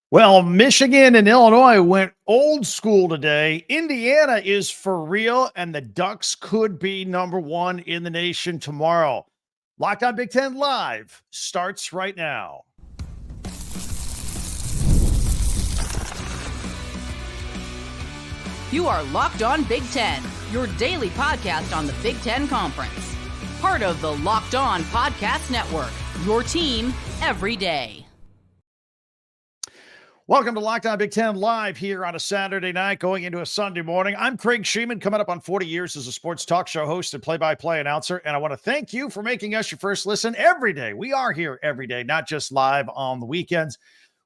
Well, Michigan and Illinois went old school today. Indiana is for real, and the Ducks could be number one in the nation tomorrow. Locked on Big Ten Live starts right now. You are Locked On Big Ten, your daily podcast on the Big Ten Conference. Part of the Locked On Podcast Network, your team every day. Welcome to Locked On Big Ten Live here on a Saturday night going into a Sunday morning. I'm Craig Sheeman, coming up on 40 years as a sports talk show host and play-by-play announcer, and I want to thank you for making us your first listen every day. We are here every day, not just live on the weekends.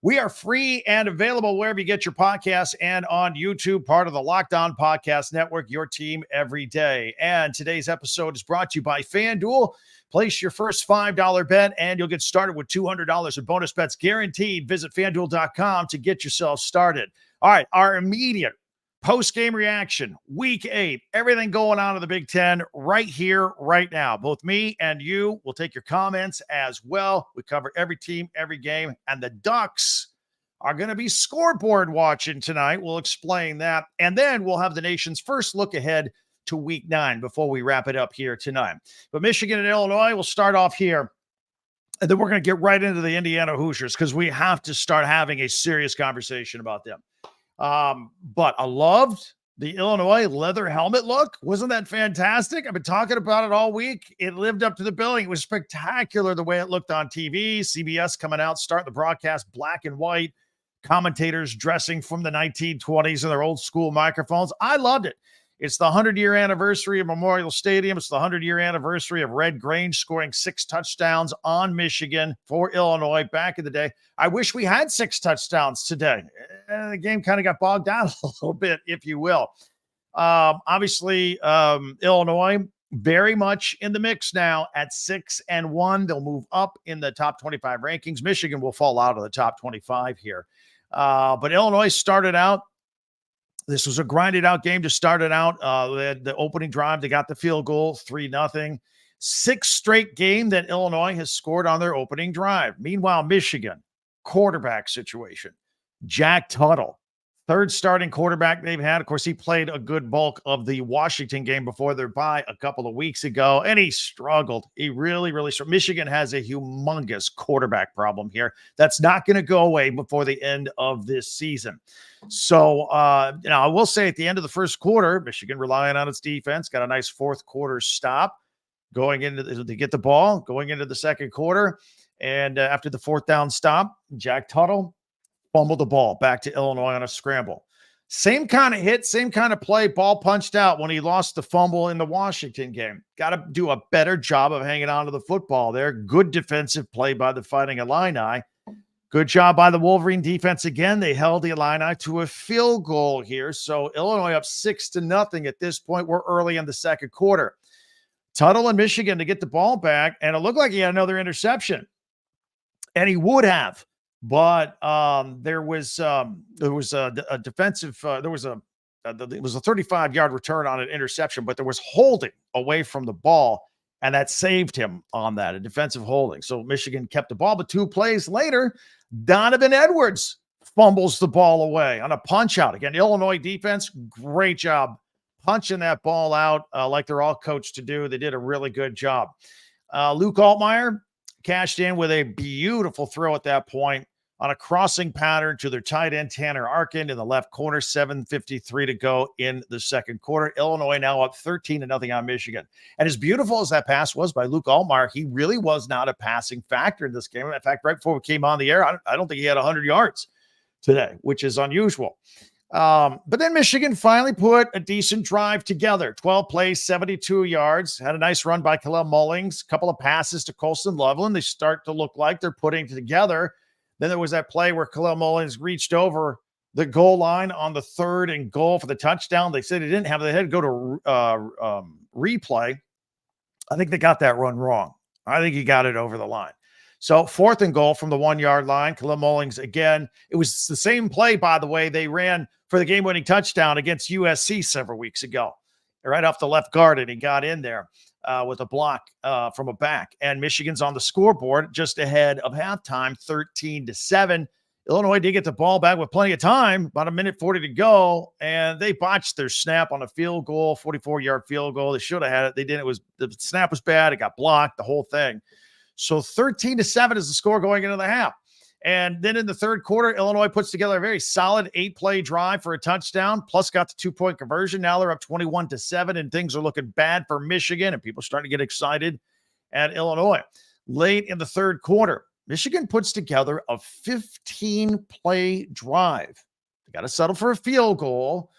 We are free and available wherever you get your podcasts and on YouTube, part of the Locked On Podcast Network, your team every day. And today's episode is brought to you by FanDuel. Place your first $5 bet and you'll get started with $200 in bonus bets guaranteed. Visit FanDuel.com to get yourself started. All right, our immediate post-game reaction, Week 8, everything going on in the Big Ten right here, right now. Both me and you will take your comments as well. We cover every team, every game, and the Ducks are going to be scoreboard watching tonight. We'll explain that, and then we'll have the nation's first look ahead to Week 9 before we wrap it up here tonight. But Michigan and Illinois will start off here, and then we're going to get right into the Indiana Hoosiers because we have to start having a serious conversation about them. But I loved the Illinois leather helmet look. Wasn't that fantastic? I've been talking about it all week. It lived up to the billing. It was spectacular the way it looked on TV. CBS coming out, starting the broadcast black and white. Commentators dressing from the 1920s in their old school microphones. I loved it. It's the 100-year anniversary of Memorial Stadium. It's the 100-year anniversary of Red Grange scoring 6 touchdowns on Michigan for Illinois back in the day. I wish we had 6 touchdowns today. The game kind of got bogged down a little bit, if you will. Obviously, Illinois very much in the mix now at 6-1. They'll move up in the top 25 rankings. Michigan will fall out of the top 25 here. But Illinois started out. This was a grinded out game to start it out. They had the opening drive. They got the field goal, 3-0. 6th straight game that Illinois has scored on their opening drive. Meanwhile, Michigan, quarterback situation. Jack Tuttle, 3rd starting quarterback they've had. Of course, he played a good bulk of the Washington game before their bye a couple of weeks ago, and he struggled. He really, really struggled. Michigan has a humongous quarterback problem here. That's not going to go away before the end of this season. So, I will say at the end of the first quarter, Michigan relying on its defense, got a nice 4th quarter stop going into to get the ball, going into the 2nd quarter. And after the 4th down stop, Jack Tuttle fumbled the ball back to Illinois on a scramble. Same kind of hit, same kind of play, ball punched out when he lost the fumble in the Washington game. Got to do a better job of hanging on to the football there. Good defensive play by the Fighting Illini. Good job by the Wolverine defense again. They held the Illini to a field goal here. So Illinois up 6-0 at this point. We're early in the 2nd quarter. Tuttle and Michigan to get the ball back, and it looked like he had another interception. And he would have. But there was a defensive. It was a 35-yard return on an interception, but there was holding away from the ball, and that saved him on that, a defensive holding. So Michigan kept the ball, but 2 plays later, Donovan Edwards fumbles the ball away on a punch out. Again, Illinois defense, great job punching that ball out like they're all coached to do. They did a really good job. Luke Altmaier cashed in with a beautiful throw at that point on a crossing pattern to their tight end, Tanner Arkin, in the left corner. 7:53 to go in the 2nd quarter. Illinois now up 13-0 on Michigan. And as beautiful as that pass was by Luke Altmaier, he really was not a passing factor in this game. In fact, right before we came on the air, I don't think he had 100 yards today, which is unusual. But then Michigan finally put a decent drive together. 12 plays, 72 yards. Had a nice run by Kalel Mullings. A couple of passes to Colston Loveland. They start to look like they're putting together. Then there was that play where Kalel Mullings reached over the goal line on the 3rd and goal for the touchdown. They said he didn't have it. They had to go to replay. I think they got that run wrong. I think he got it over the line. So 4th and goal from the 1-yard line. Kalel Mullings again. It was the same play, by the way, they ran for the game-winning touchdown against USC several weeks ago. Right off the left guard, and he got in there with a block from a back. And Michigan's on the scoreboard just ahead of halftime, 13-7. Illinois did get the ball back with plenty of time, about a minute 40 to go, and they botched their snap on a field goal, 44-yard field goal. They should have had it. They didn't. The snap was bad. It got blocked, the whole thing. So 13-7 is the score going into the half. And then in the third quarter, Illinois puts together a very solid 8-play drive for a touchdown, plus got the 2-point conversion. Now they're up 21-7, and things are looking bad for Michigan, and people are starting to get excited at Illinois. Late in the third quarter, Michigan puts together a 15-play drive. They got to settle for a field goal,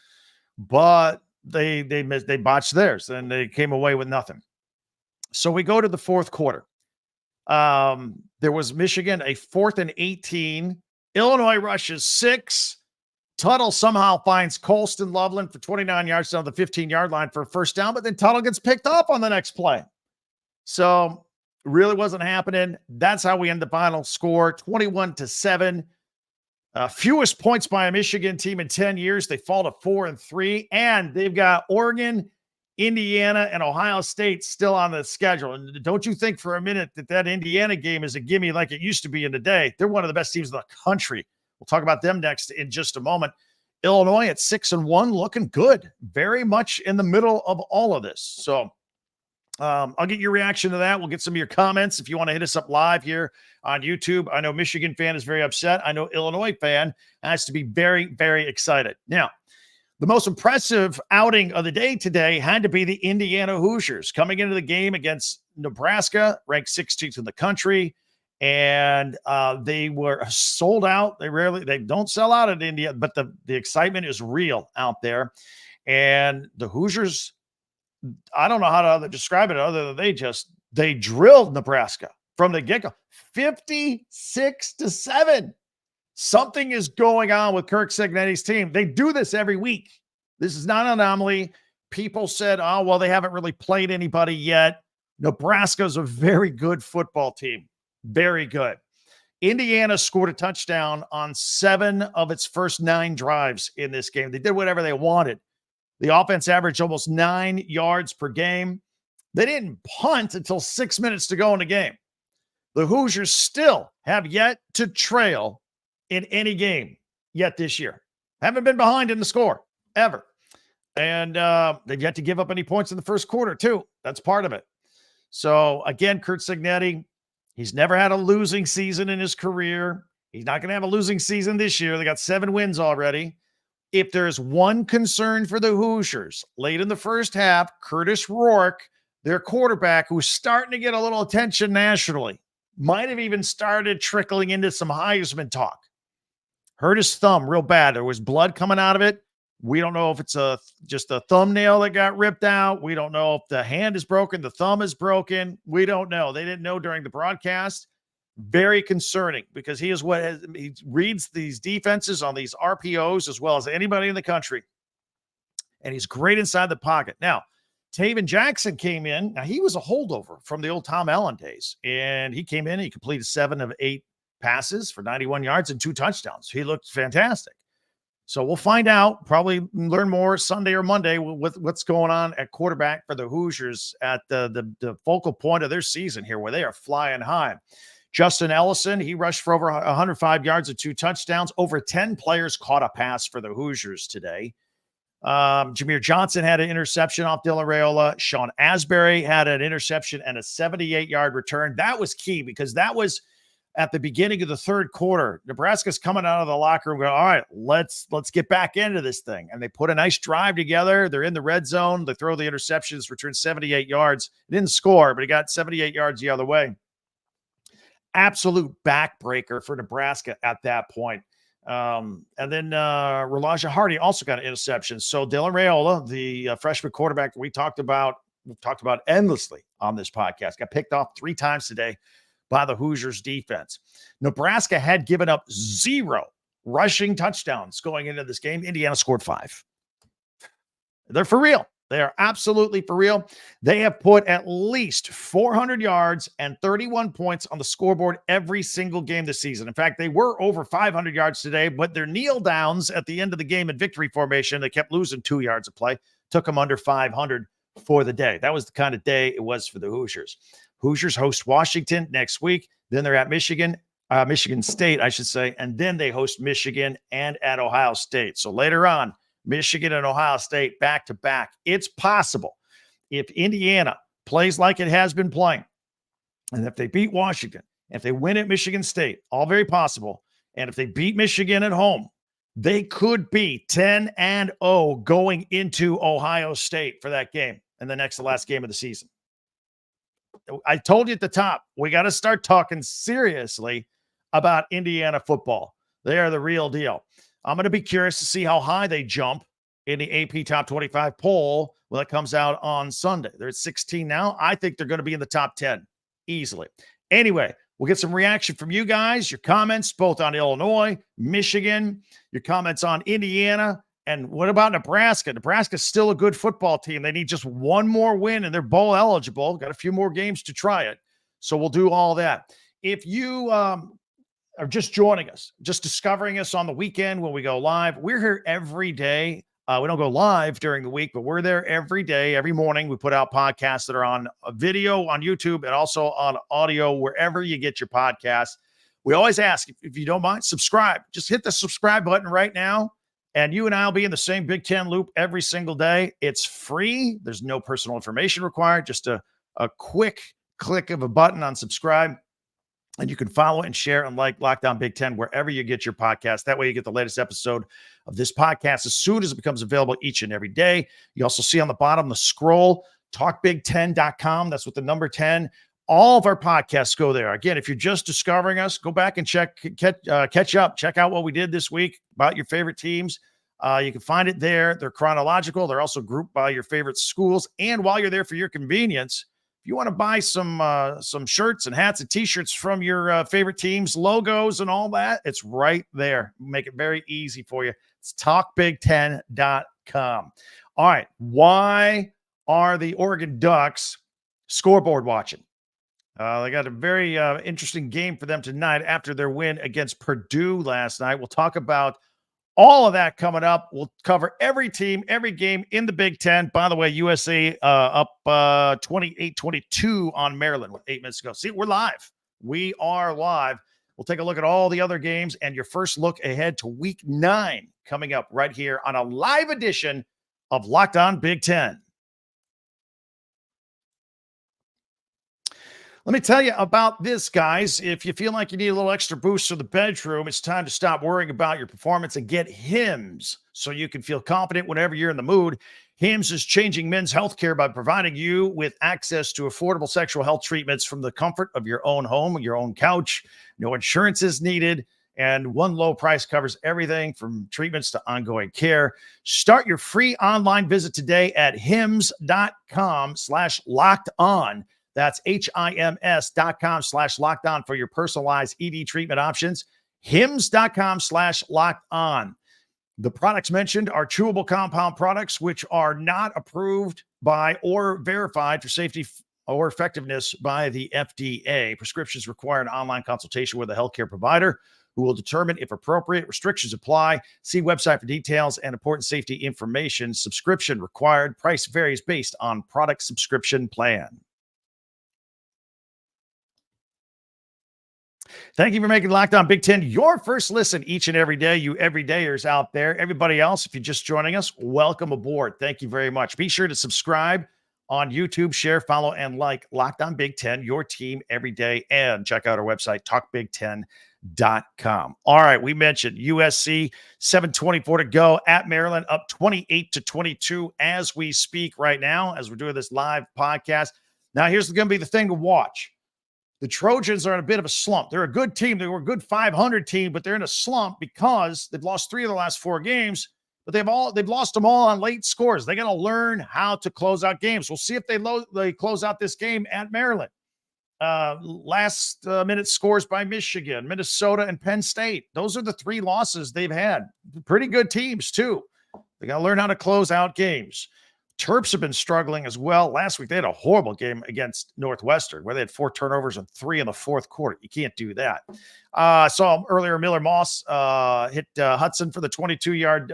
but they botched theirs, and they came away with nothing. So we go to the fourth quarter. There was Michigan, a 4th and 18. Illinois rushes 6. Tuttle somehow finds Colston Loveland for 29 yards down the 15-yard line for a first down, but then Tuttle gets picked up on the next play. So really wasn't happening. That's how we end the final score, 21-7. Fewest points by a Michigan team in 10 years. They fall to 4-3, and they've got Oregon, Indiana, and Ohio State still on the schedule. And don't you think for a minute that Indiana game is a gimme like it used to be in the day. They're one of the best teams in the country. We'll talk about them next in just a moment. Illinois at 6-1, looking good. Very much in the middle of all of this. So I'll get your reaction to that. We'll get some of your comments if you want to hit us up live here on YouTube. I know Michigan fan is very upset. I know Illinois fan has to be very, very excited. Now, the most impressive outing of the day today had to be the Indiana Hoosiers coming into the game against Nebraska, ranked 16th in the country, and they were sold out. They don't sell out at India, but the excitement is real out there. And the Hoosiers, I don't know how to describe it other than they drilled Nebraska from the get-go, 56-7. Something is going on with Kirk Cignetti's team. They do this every week. This is not an anomaly. People said, oh, well, they haven't really played anybody yet. Nebraska's a very good football team. Very good. Indiana scored a touchdown on 7 of its first 9 drives in this game. They did whatever they wanted. The offense averaged almost 9 yards per game. They didn't punt until 6 minutes to go in the game. The Hoosiers still have yet to trail in any game yet this year. Haven't been behind in the score ever. And they've yet to give up any points in the first quarter too. That's part of it. So again, Kurt Cignetti, he's never had a losing season in his career. He's not going to have a losing season this year. They got 7 wins already. If there's one concern for the Hoosiers, late in the first half, Curtis Rourke, their quarterback, who's starting to get a little attention nationally, might have even started trickling into some Heisman talk. Hurt his thumb real bad. There was blood coming out of it. We don't know if it's just a thumbnail that got ripped out. We don't know if the hand is broken, the thumb is broken. We don't know. They didn't know during the broadcast. Very concerning because he reads these defenses on these RPOs as well as anybody in the country. And he's great inside the pocket. Now, Taven Jackson came in. Now, he was a holdover from the old Tom Allen days. And he came in, he completed 7 of 8 passes for 91 yards and 2 touchdowns. He looked fantastic. So we'll find out, probably learn more Sunday or Monday with what's going on at quarterback for the Hoosiers at the focal point of their season here, where they are flying high. Justin Ellison, he rushed for over 105 yards and 2 touchdowns. Over 10 players caught a pass for the Hoosiers today. Jameer Johnson had an interception off Dylan Raiola. Sean Asbury had an interception and a 78-yard return. That was key because that was at the beginning of the third quarter. Nebraska's coming out of the locker room going, all right, let's get back into this thing. And they put a nice drive together. They're in the red zone. They throw the interceptions, return 78 yards. Didn't score, but he got 78 yards the other way. Absolute backbreaker for Nebraska at that point. And then Relaja Hardy also got an interception. So Dylan Raiola, the freshman quarterback that we've talked about endlessly on this podcast, got picked off 3 times today by the Hoosiers defense. Nebraska had given up 0 rushing touchdowns going into this game. Indiana scored 5. They're for real. They are absolutely for real. They have put at least 400 yards and 31 points on the scoreboard every single game this season. In fact, they were over 500 yards today, but their kneel downs at the end of the game in victory formation, they kept losing 2 yards of play, took them under 500 for the day. That was the kind of day it was for the Hoosiers. Hoosiers host Washington next week. Then they're at Michigan. Michigan State, I should say, and then they host Michigan and at Ohio State. So later on, Michigan and Ohio State back to back. It's possible if Indiana plays like it has been playing, and if they beat Washington, if they win at Michigan State, all very possible, and if they beat Michigan at home, they could be 10-0 going into Ohio State for that game and the next to last game of the season. I told you at the top, we got to start talking seriously about Indiana football. They are the real deal. I'm going to be curious to see how high they jump in the AP Top 25 poll when it comes out on Sunday. They're at 16 now. I think they're going to be in the top 10 easily. Anyway, we'll get some reaction from you guys, your comments both on Illinois, Michigan, your comments on Indiana, and what about Nebraska? Nebraska's still a good football team. They need just one more win, and they're bowl eligible. Got a few more games to try it. So we'll do all that. If you are just joining us, just discovering us on the weekend when we go live, we're here every day. We don't go live during the week, but we're there every day, every morning. We put out podcasts that are on video on YouTube and also on audio, wherever you get your podcasts. We always ask, if you don't mind, subscribe. Just hit the subscribe button right now, and you and I will be in the same Big Ten loop every single day. It's free. There's no personal information required, just a quick click of a button on subscribe. And you can follow and share and like Locked On Big Ten wherever you get your podcast. That way you get the latest episode of this podcast as soon as it becomes available each and every day. You also see on the bottom the scroll, talkbig10.com. That's with the number 10. All of our podcasts go there. Again, if you're just discovering us, go back and catch up. Check out what we did this week about your favorite teams. You can find it there. They're chronological. They're also grouped by your favorite schools. And while you're there for your convenience, if you want to buy some shirts and hats and T-shirts from your favorite teams, logos and all that, it's right there. Make it very easy for you. It's talkbig10.com. All right. Why are the Oregon Ducks scoreboard watching? They got a very interesting game for them tonight after their win against Purdue last night. We'll talk about all of that coming up. We'll cover every team, every game in the Big Ten. By the way, USA up 28-22 on Maryland with 8 minutes to go. See, we're live. We are live. We'll take a look at all the other games and your first look ahead to Week 9 coming up right here on a live edition of Locked On Big Ten. Let me tell you about this, guys. If you feel like you need a little extra boost for the bedroom, it's time to stop worrying about your performance and get Hims so you can feel confident whenever you're in the mood. Hims is changing men's healthcare by providing you with access to affordable sexual health treatments from the comfort of your own home, your own couch. No insurance is needed, and one low price covers everything from treatments to ongoing care. Start your free online visit today at hims.com/locked-on. That's HIMS.com/locked-on for your personalized ED treatment options. HIMS.com/locked-on. The products mentioned are chewable compound products, which are not approved by or verified for safety or effectiveness by the FDA. Prescriptions require an online consultation with a healthcare provider who will determine if appropriate. Restrictions apply. See website for details and important safety information. Subscription required. Price varies based on product subscription plan. Thank you for making Locked On Big Ten your first listen each and every day, you everydayers out there. Everybody else, if you're just joining us, welcome aboard. Thank you very much. Be sure to subscribe on YouTube, share, follow, and like Locked On Big Ten, your team every day, and check out our website, talkbig10.com. All right, we mentioned USC, 7:24 to go at Maryland, up 28-22 as we speak right now, as we're doing this live podcast. Now, here's going to be the thing to watch. The Trojans are in a bit of a slump. They're a good team. They were a good 500 team, but they're in a slump because they've lost 3 of the last 4 games, but they've lost them all on late scores. They got to learn how to close out games. We'll see if they close out this game at Maryland. Last minute scores by Michigan, Minnesota, and Penn State. Those are the 3 losses they've had. Pretty good teams, too. They got to learn how to close out games. Terps have been struggling as well. Last week, they had a horrible game against Northwestern where they had 4 turnovers and 3 in the fourth quarter. You can't do that. I saw earlier Miller Moss hit Hudson for the 22-yard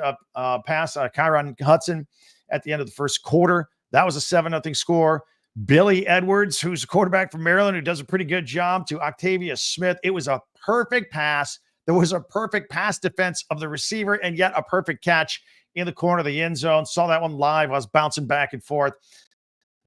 pass, Kyron Hudson, at the end of the first quarter. That was a 7-0 score. Billy Edwards, who's a quarterback from Maryland, who does a pretty good job, to Octavius Smith. It was a perfect pass. There was a perfect pass defense of the receiver and yet a perfect catch in the corner of the end zone. Saw that one live. I was bouncing back and forth.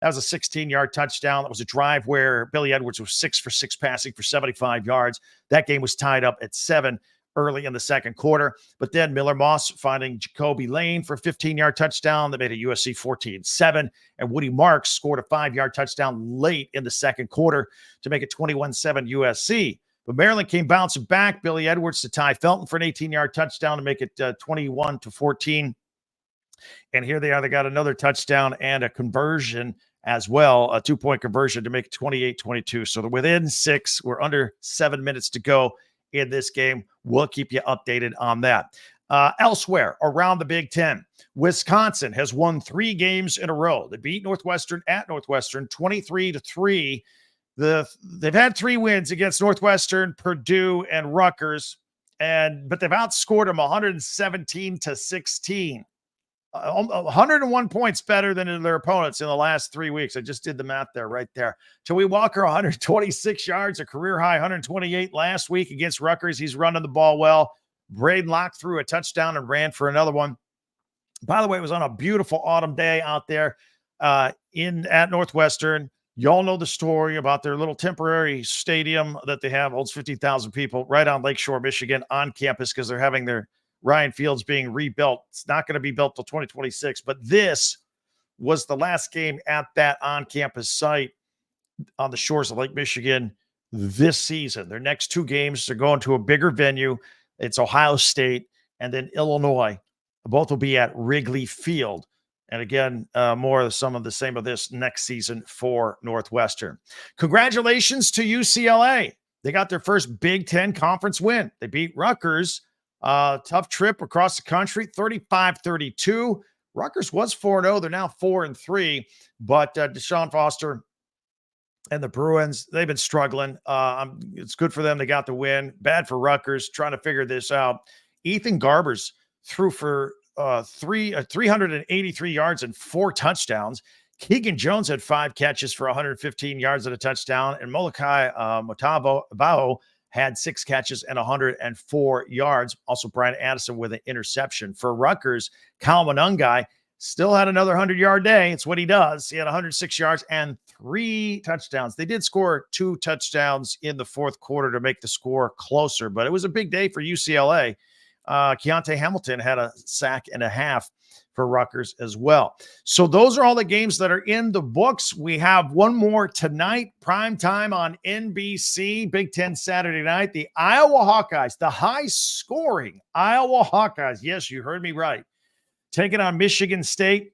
That was a 16-yard touchdown. That was a drive where Billy Edwards was 6 for 6 passing for 75 yards. That game was tied up at 7 early in the second quarter. But then Miller Moss finding Jacoby Lane for a 15-yard touchdown that made it USC 14-7. And Woody Marks scored a 5-yard touchdown late in the second quarter to make it 21-7 USC. But Maryland came bouncing back. Billy Edwards to Ty Felton for an 18-yard touchdown to make it 21-14. And here they are. They got another touchdown and a conversion as well, a 2-point conversion to make it 28-22. So they're within 6. We're under 7 minutes to go in this game. We'll keep you updated on that. Elsewhere around the Big Ten, Wisconsin has won 3 games in a row. They beat Northwestern at Northwestern 23-3. They've had 3 wins against Northwestern, Purdue, and Rutgers, but they've outscored them 117-16. 101 points better than their opponents in the last 3 weeks. I just did the math there, right there. Joey Walker, 126 yards, a career high 128 last week against Rutgers. He's running the ball well. Braden Locke threw a touchdown and ran for another one. By the way, it was on a beautiful autumn day out there at Northwestern. Y'all know the story about their little temporary stadium that they have, holds 50,000 people right on Lakeshore, Michigan, on campus because they're having their Ryan Fields being rebuilt. It's not going to be built till 2026, but this was the last game at that on-campus site on the shores of Lake Michigan this season. Their next 2 games are going to a bigger venue. It's Ohio State and then Illinois. Both will be at Wrigley Field. And again, more of some of the same of this next season for Northwestern. Congratulations to UCLA. They got their first Big Ten conference win. They beat Rutgers. Tough trip across the country, 35-32. Rutgers was 4-0. They're now 4-3. But Deshaun Foster and the Bruins, they've been struggling. It's good for them. They got the win. Bad for Rutgers, trying to figure this out. Ethan Garbers threw for 383 yards and 4 touchdowns. Keegan Jones had 5 catches for 115 yards and a touchdown. And Molokai Motavo had 6 catches and 104 yards. Also, Brian Addison with an interception. For Rutgers, Kyle Monungai still had another 100-yard day. It's what he does. He had 106 yards and 3 touchdowns. They did score 2 touchdowns in the fourth quarter to make the score closer, but it was a big day for UCLA. Keontae Hamilton had a sack and a half for Rutgers as well. So those are all the games that are in the books. We have one more tonight, prime time on NBC, Big Ten Saturday night. The Iowa Hawkeyes, the high-scoring Iowa Hawkeyes. Yes, you heard me right. Taking on Michigan State.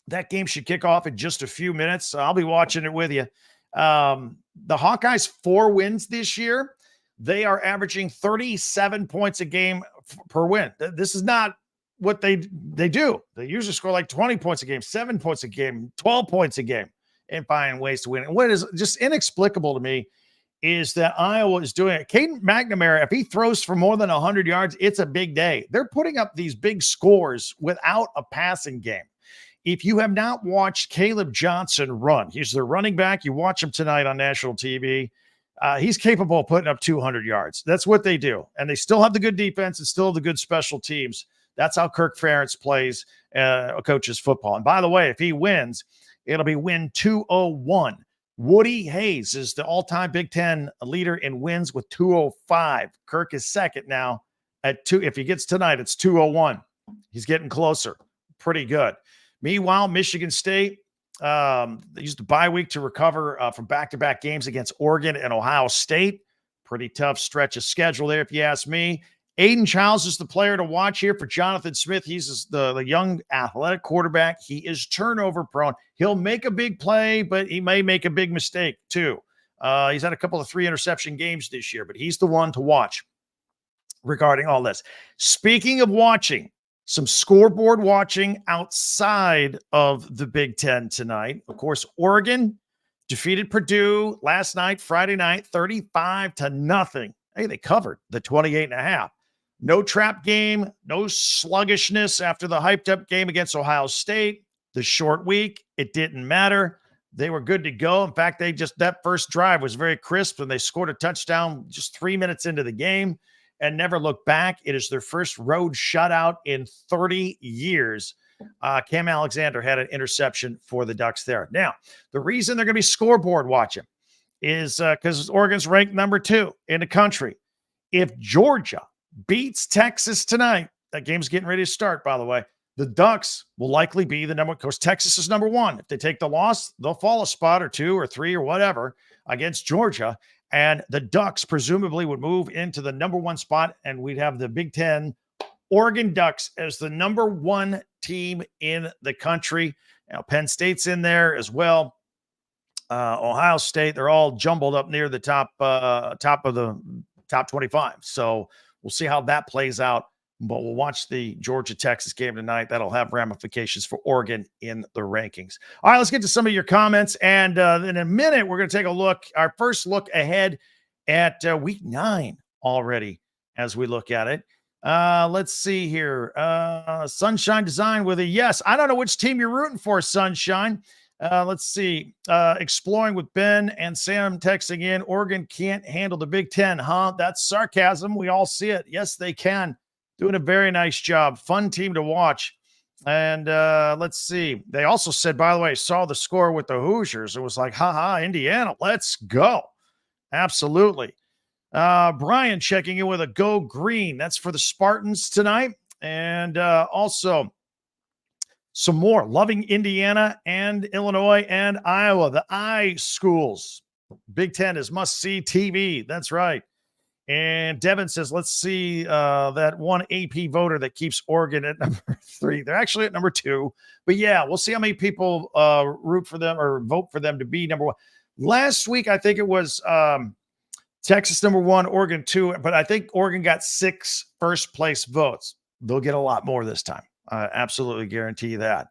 That game should kick off in just a few minutes. I'll be watching it with you. The Hawkeyes, 4 wins this year. They are averaging 37 points a game per win. This is not what they do. They usually score like 20 points a game, 7 points a game, 12 points a game, and find ways to win. And what is just inexplicable to me is that Iowa is doing it. Caden McNamara, if he throws for more than 100 yards, it's a big day. They're putting up these big scores without a passing game. If you have not watched Caleb Johnson run, he's their running back. You watch him tonight on national TV. He's capable of putting up 200 yards. That's what they do. And they still have the good defense and still have the good special teams. That's how Kirk Ferentz plays, coaches football. And by the way, if he wins, it'll be win 201. Woody Hayes is the all-time Big Ten leader in wins with 205. Kirk is second now at 2. If he gets tonight, it's 201. He's getting closer. Pretty good. Meanwhile, Michigan State, they used the bye week to recover from back-to-back games against Oregon and Ohio State. Pretty tough stretch of schedule there, if you ask me. Aiden Childs is the player to watch here for Jonathan Smith. He's the young athletic quarterback. He is turnover prone. He'll make a big play, but he may make a big mistake too. He's had a couple of 3 interception games this year, but he's the one to watch regarding all this. Speaking of watching, some scoreboard watching outside of the Big Ten tonight. Of course, Oregon defeated Purdue last night, Friday night, 35-0. Hey, they covered the 28.5. No trap game, no sluggishness after the hyped up game against Ohio State. The short week, it didn't matter. They were good to go. In fact, that first drive was very crisp, and they scored a touchdown just 3 minutes into the game and never looked back. It is their first road shutout in 30 years. Cam Alexander had an interception for the Ducks there. Now, the reason they're going to be scoreboard watching is because Oregon's ranked number 2 in the country. If Georgia beats Texas tonight, that game's getting ready to start, by the way, the Ducks will likely be the number one. Of course, Texas is number 1. If they take the loss, they'll fall a spot or 2 or 3 or whatever against Georgia. And the Ducks presumably would move into the number 1 spot, and we'd have the Big Ten Oregon Ducks as the number 1 team in the country. Now, Penn State's in there as well. Ohio State, they're all jumbled up near the top of the top 25. So we'll see how that plays out. But we'll watch the Georgia-Texas game tonight. That'll have ramifications for Oregon in the rankings. All right, let's get to some of your comments. And in a minute, we're going to take a look, our first look ahead at week 9 already as we look at it. Let's see here. Sunshine Design with a yes. I don't know which team you're rooting for, Sunshine. Let's see. Exploring with Ben and Sam texting in. Oregon can't handle the Big Ten, huh? That's sarcasm. We all see it. Yes, they can. Doing a very nice job. Fun team to watch. And let's see. They also said, by the way, saw the score with the Hoosiers. It was like, haha, Indiana, let's go. Absolutely. Brian checking in with a go green. That's for the Spartans tonight. And also some more. Loving Indiana and Illinois and Iowa. The I schools. Big Ten is must-see TV. That's right. And Devin says, let's see that one AP voter that keeps Oregon at number 3. They're actually at number 2. But yeah, we'll see how many people root for them or vote for them to be number 1. Last week, I think it was Texas number 1, Oregon 2. But I think Oregon got 6 first-place votes. They'll get a lot more this time. I absolutely guarantee you that.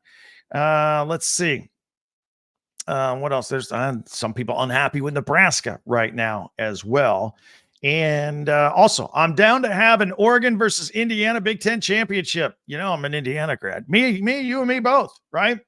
Let's see. What else? There's some people unhappy with Nebraska right now as well. And also, I'm down to have an Oregon versus Indiana Big Ten championship. You know, I'm an Indiana grad. Me, you, and me both, right?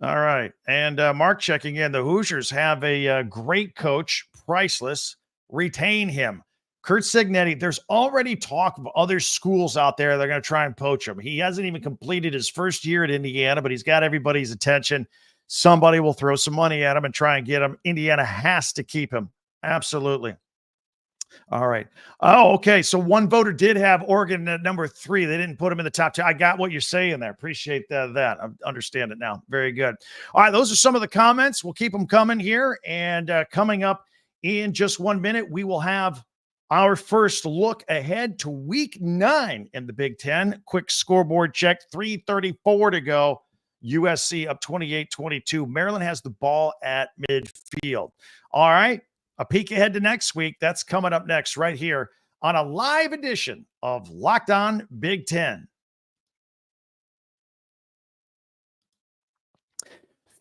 All right. And Mark checking in. The Hoosiers have a great coach, priceless. Retain him. Kurt Cignetti, there's already talk of other schools out there that are going to try and poach him. He hasn't even completed his first year at Indiana, but he's got everybody's attention. Somebody will throw some money at him and try and get him. Indiana has to keep him. Absolutely. All right. Oh, okay. So one voter did have Oregon at number 3. They didn't put him in the top 10. I got what you're saying there. Appreciate that. I understand it now. Very good. All right. Those are some of the comments. We'll keep them coming here. And coming up in just 1 minute, we will have our first look ahead to week 9 in the Big Ten. Quick scoreboard check. 3:34 to go. USC up 28-22. Maryland has the ball at midfield. All right. A peek ahead to next week. That's coming up next right here on a live edition of Locked On Big Ten.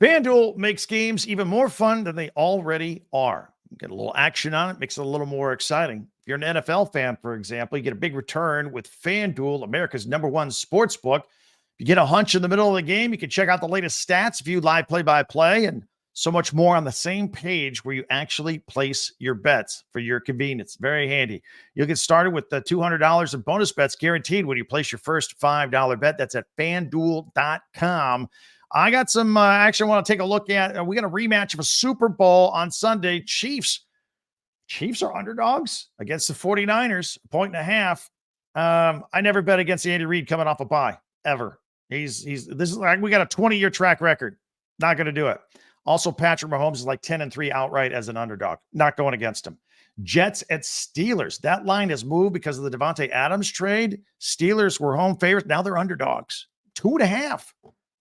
FanDuel makes games even more fun than they already are. Get a little action on it, makes it a little more exciting. If you're an NFL fan, for example, you get a big return with FanDuel, America's #1 sports book. If you get a hunch in the middle of the game, you can check out the latest stats, view live play-by-play, and so much more on the same page where you actually place your bets for your convenience. Very handy. You'll get started with the $200 in bonus bets guaranteed when you place your first $5 bet. That's at FanDuel.com. I got some action I want to take a look at. We got a rematch of a Super Bowl on Sunday. Chiefs are underdogs against the 49ers, 1.5. I never bet against Andy Reid coming off a bye, ever. This is like, we got a 20-year track record. Not going to do it. Also, Patrick Mahomes is like 10-3 outright as an underdog. Not going against him. Jets at Steelers. That line has moved because of the Devontae Adams trade. Steelers were home favorites. Now they're underdogs. 2.5.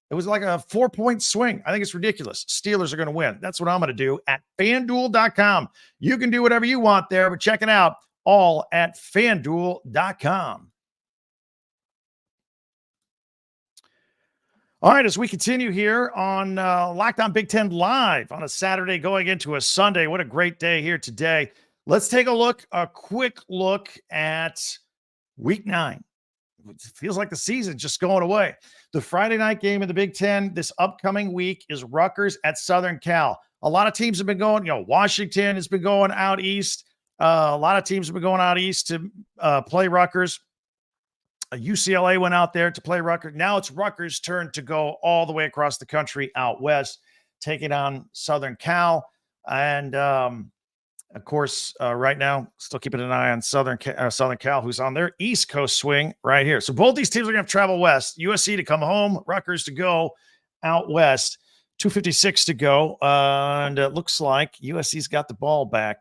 It was like a 4-point swing. I think it's ridiculous. Steelers are going to win. That's what I'm going to do at FanDuel.com. You can do whatever you want there, but check it out all at FanDuel.com. All right, as we continue here on Locked On Big Ten Live on a Saturday going into a Sunday. What a great day here today. Let's take a quick look at week 9. it feels like the season's just going away. The Friday night game in the Big Ten this upcoming week is Rutgers at Southern Cal. A lot of teams have been going, Washington has been going out east. A lot of teams have been going out east to play Rutgers. UCLA went out there to play Rutgers. Now it's Rutgers' turn to go all the way across the country out west, taking on Southern Cal. And, of course, right now, still keeping an eye on Southern Cal, who's on their East Coast swing right here. So both these teams are going to have to travel west. USC to come home, Rutgers to go out west. 2:56 to go, and it looks like USC's got the ball back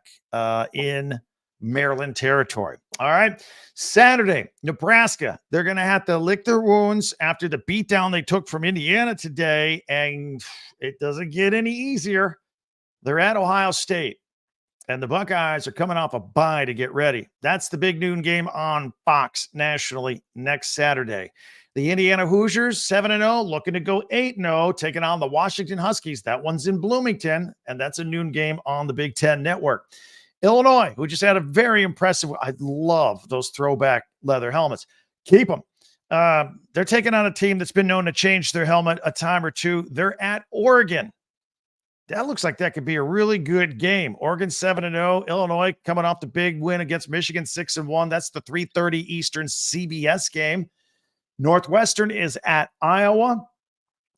in Maryland territory. All right. Saturday, Nebraska. They're going to have to lick their wounds after the beatdown they took from Indiana today, and it doesn't get any easier. They're at Ohio State, and the Buckeyes are coming off a bye to get ready. That's the big noon game on Fox nationally next Saturday. The Indiana Hoosiers, 7-0, looking to go 8-0, taking on the Washington Huskies. That one's in Bloomington, and that's a noon game on the Big Ten Network. Illinois, who just had a very impressive, I love those throwback leather helmets. Keep them. They're taking on a team that's been known to change their helmet a time or two. They're at Oregon. That looks like that could be a really good game. Oregon 7-0, Illinois coming off the big win against Michigan 6-1. That's the 3:30 Eastern CBS game. Northwestern is at Iowa.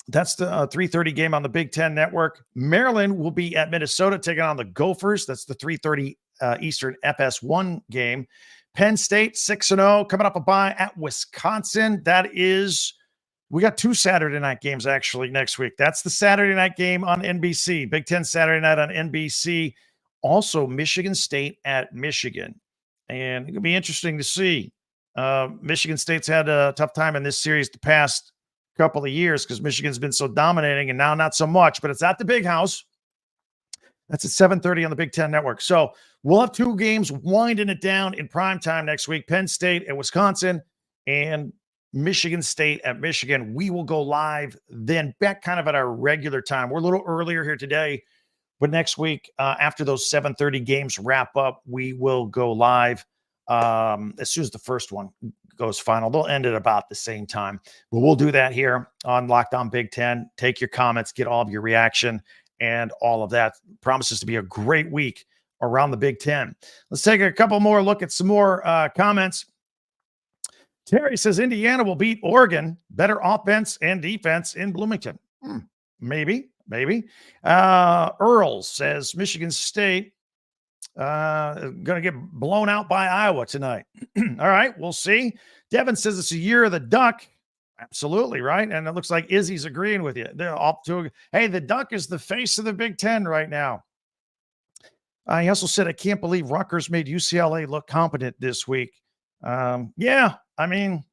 That's the 3:30 game on the Big Ten Network. Maryland will be at Minnesota taking on the Gophers. That's the 3:30 Eastern FS1 game. Penn State 6-0 coming up a bye at Wisconsin. We got 2 Saturday night games actually next week. That's the Saturday night game on NBC. Big Ten Saturday night on NBC. Also Michigan State at Michigan. And it'll be interesting to see. Michigan State's had a tough time in this series the past couple of years because Michigan's been so dominating, and now not so much, but it's at the Big House. That's at 7:30 on the Big Ten Network. So we'll have 2 games winding it down in prime time next week. Penn State at Wisconsin and Michigan State at Michigan. We will go live then back kind of at our regular time. We're a little earlier here today, but next week after those 7:30 games wrap up, we will go live as soon as the first one goes final. They'll end at about the same time, but we'll do that here on Locked On Big Ten. Take your comments, get all of your reaction and all of that. Promises to be a great week around the Big Ten. Let's take a couple more look at some more comments. Terry says Indiana will beat Oregon. Better offense and defense in Bloomington. Maybe. Earl says Michigan State going to get blown out by Iowa tonight. All right, we'll see. Devin says it's a year of the duck. Absolutely, right? And it looks like Izzy's agreeing with you. They're off to hey, the duck is the face of the Big Ten right now. He also said, I can't believe Rutgers made UCLA look competent this week. Yeah, I mean,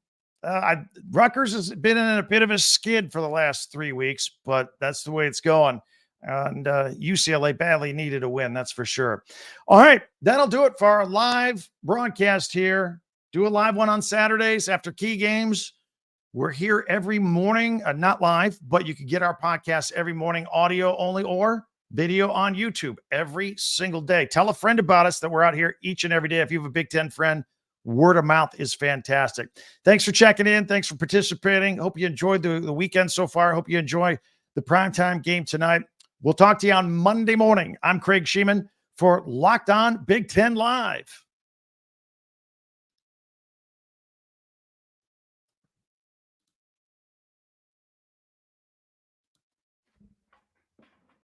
Rutgers has been in a bit of a skid for the last 3 weeks, but that's the way it's going. And UCLA badly needed a win, that's for sure. All right, that'll do it for our live broadcast here. Do a live one on Saturdays after key games. We're here every morning, not live, but you can get our podcast every morning, audio only or video on YouTube every single day. Tell a friend about us that we're out here each and every day. If you have a Big Ten friend, word of mouth is fantastic. Thanks for checking in. Thanks for participating. Hope you enjoyed the weekend so far. Hope you enjoy the primetime game tonight. We'll talk to you on Monday morning. I'm Craig Sheeman for Locked On Big Ten Live.